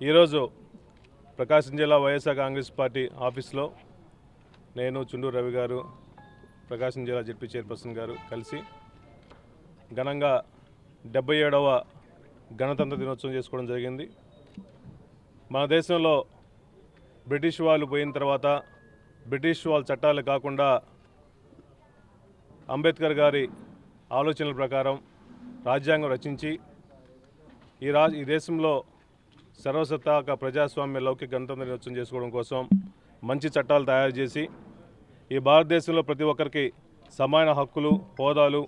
ఈరోజు ప్రకాశం జిల్లా వైఎస్ఆర్ కాంగ్రెస్ పార్టీ ఆఫీస్లో నేను చుండూరు రవి గారు ప్రకాశం జిల్లా జెడ్పీ చైర్పర్సన్ గారు కలిసి ఘనంగా 77వ గణతంత్ర దినోత్సవం చేసుకోవడం జరిగింది. మన దేశంలో బ్రిటిష్ వాళ్ళు పోయిన తర్వాత బ్రిటిష్ వాళ్ళ చట్టాలు కాకుండా అంబేద్కర్ గారి ఆలోచనల ప్రకారం రాజ్యాంగం రచించి ఈ దేశంలో సర్వసత్తాక ప్రజాస్వామ్య లౌకిక గణతంత్ర దినోత్సవం చేసుకోవడం కోసం మంచి చట్టాలు తయారు చేసి ఈ భారతదేశంలో ప్రతి ఒక్కరికి సమాన హక్కులు హోదాలు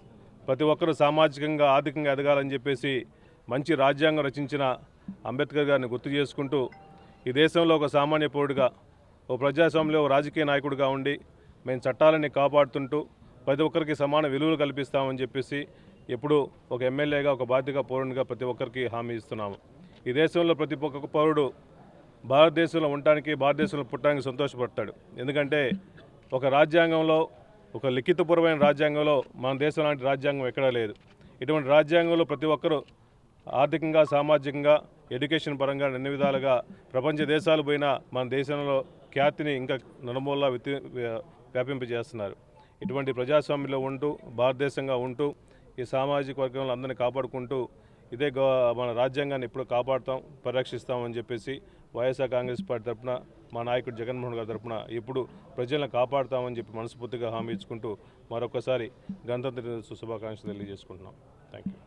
ప్రతి ఒక్కరూ సామాజికంగా ఆర్థికంగా ఎదగాలని చెప్పేసి మంచి రాజ్యాంగం రచించిన అంబేద్కర్ గారిని గుర్తు చేసుకుంటూ ఈ దేశంలో ఒక సామాన్య పౌరుడిగా ఓ ప్రజాస్వామ్యంలో రాజకీయ నాయకుడిగా ఉండి మేము చట్టాలని కాపాడుతుంటూ ప్రతి ఒక్కరికి సమాన విలువలు కల్పిస్తామని చెప్పేసి ఎప్పుడూ ఒక ఎమ్మెల్యేగా ఒక బాధ్యత పౌరునిగా ప్రతి ఒక్కరికి హామీ ఇస్తున్నాము. ఈ దేశంలో ప్రతి ఒక్క పౌరుడు భారతదేశంలో ఉండటానికి భారతదేశంలో పుట్టడానికి సంతోషపడతాడు. ఎందుకంటే ఒక రాజ్యాంగంలో ఒక లిఖితపూర్వమైన రాజ్యాంగంలో మన దేశం లాంటి రాజ్యాంగం ఎక్కడా లేదు. ఇటువంటి రాజ్యాంగంలో ప్రతి ఒక్కరూ ఆర్థికంగా సామాజికంగా ఎడ్యుకేషన్ పరంగా అన్ని విధాలుగా ప్రపంచ దేశాలు పోయినా మన దేశంలో ఖ్యాతిని ఇంకా నలుమూలలా వ్యాపింపజేస్తున్నారు. ఇటువంటి ప్రజాస్వామ్యంలో ఉంటూ భారతదేశంగా ఉంటూ ఈ సామాజిక వర్గంలో అందరినీ కాపాడుకుంటూ ఇదే మన రాజ్యాంగాన్ని ఎప్పుడు కాపాడుతాం పరిరక్షిస్తామని చెప్పేసి వైఎస్ఆర్ కాంగ్రెస్ పార్టీ తరఫున మా నాయకుడు జగన్మోహన్ గారి తరఫున ఎప్పుడు ప్రజలను కాపాడుతామని చెప్పి మనస్ఫూర్తిగా హామీ ఇచ్చుకుంటూ మరొకసారి గణతంత్ర దినోత్సవ శుభాకాంక్షలు తెలియజేసుకుంటున్నాం. Thank you.